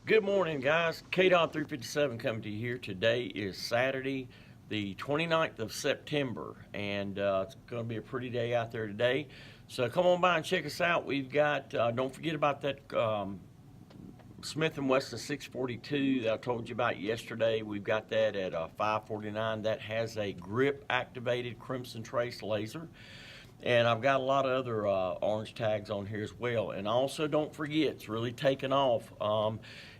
Good morning, guys. KDOT 357 coming to you here. Today is Saturday, the 29th of September, and it's going to be a pretty day out there today. So come on by and check us out. We've got, don't forget about that Smith & Wesson 642 that I told you about yesterday. We've got that at $549. That has a grip-activated Crimson Trace laser. And I've got a lot of other orange tags on here as well. And also, don't forget, it's really taken off,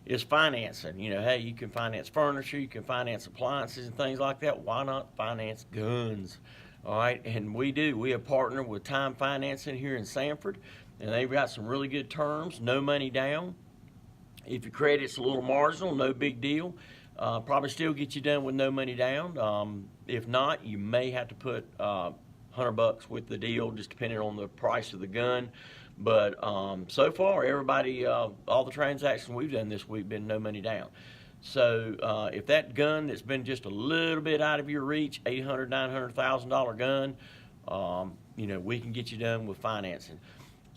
is financing. You know, hey, you can finance furniture, you can finance appliances and things like that. Why not finance guns? All right, and we do. We have partnered with Time Financing here in Sanford, and they've got some really good terms, no money down. If your credit's a little marginal, no big deal. Probably still get you done with no money down. If not, you may have to put $100 with the deal, just depending on the price of the gun. But so far, everybody, all the transactions we've done this week been no money down. So if that gun that's been just a little bit out of your reach, $800,000, $900,000 gun, you know, we can get you done with financing.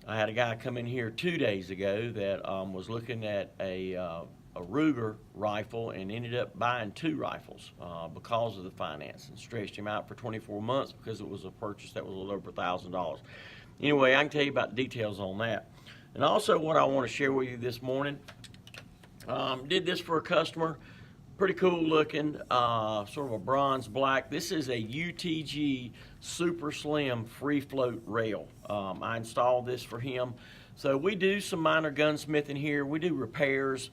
I had a guy come in here 2 days ago that was looking at a Ruger rifle and ended up buying 2 rifles because of the finance, and stretched him out for 24 months because it was a purchase that was a little over $1,000. Anyway, I can tell you about details on that. And also what I want to share with you this morning, did this for a customer, pretty cool looking, sort of a bronze black. This is a UTG super slim free float rail. I installed this for him. So we do some minor gunsmithing here. We do repairs,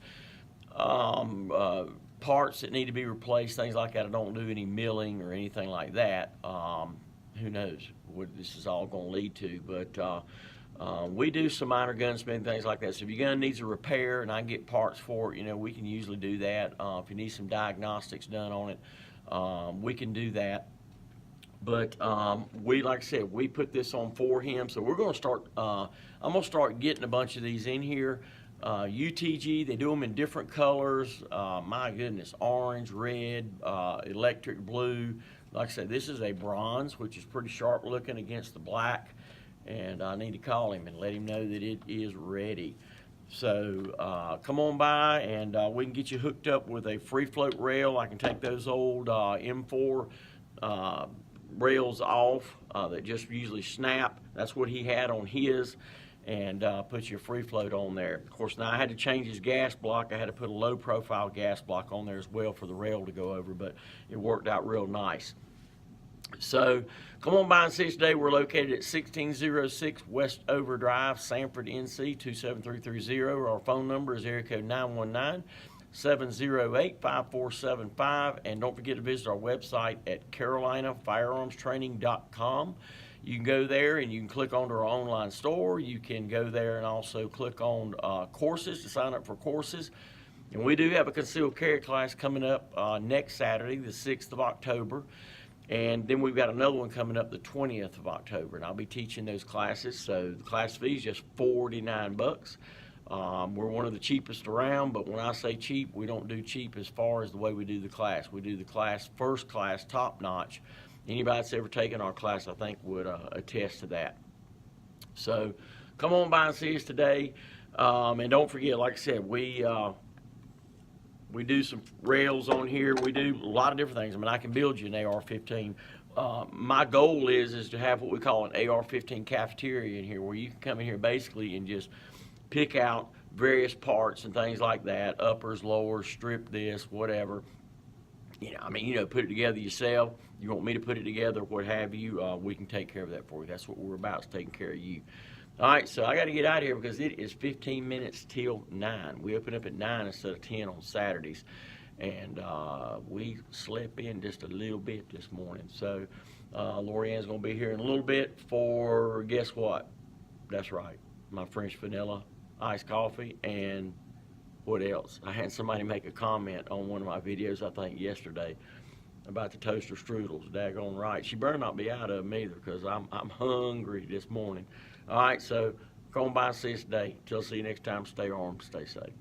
parts that need to be replaced, things like that. I don't do any milling or anything like that. Who knows what this is all going to lead to, but we do some minor gunsmithing, things like that. So if your gun needs a repair and I can get parts for it, you know, we can usually do that. If you need some diagnostics done on it, we can do that. But we, like I said, we put this on for him. So we're going to start, I'm going to start getting a bunch of these in here. UTG, they do them in different colors. My goodness, orange, red, electric blue. Like I said, this is a bronze, which is pretty sharp looking against the black. And I need to call him and let him know that it is ready. So come on by and we can get you hooked up with a free float rail. I can take those old M4 rails off that just usually snap. That's what he had on his, and put your free float on there. Of course, now I had to change his gas block. I had to put a low profile gas block on there as well for the rail to go over, but it worked out real nice. So come on by and see us today. We're located at 1606 West Over Drive, Sanford, NC 27330. Our phone number is area code 919-708-5475. And don't forget to visit our website at carolinafirearmstraining.com. You can go there and you can click on our online store. You can go there and also click on courses to sign up for courses. And we do have a concealed carry class coming up next Saturday, the 6th of October. And then we've got another one coming up the 20th of October, and I'll be teaching those classes. So the class fee is just $49. We're one of the cheapest around, but when I say cheap, we don't do cheap as far as the way we do the class. We do the class first class, top notch. Anybody that's ever taken our class, I think, would attest to that. So come on by and see us today. And don't forget, like I said, we do some rails on here. We do a lot of different things. I mean, I can build you an AR-15. My goal is to have what we call an AR-15 cafeteria in here, where you can come in here basically and just pick out various parts and things like that, uppers, lowers, strip this, whatever. You know, I mean, you know, put it together yourself. You want me to put it together, what have you, we can take care of that for you. That's what we're about, is taking care of you. All right, so I got to get out of here because it is 15 minutes till 9. We open up at 9 instead of 10 on Saturdays. And we slept in just a little bit this morning. So Lorianne's going to be here in a little bit for, guess what? That's right, my French vanilla iced coffee. And what else? I had somebody make a comment on one of my videos, I think yesterday, about the toaster strudels. Daggone right. She better not be out of them either, because I'm hungry this morning. All right, so come on by and see us today. Till see you next time. Stay armed, stay safe.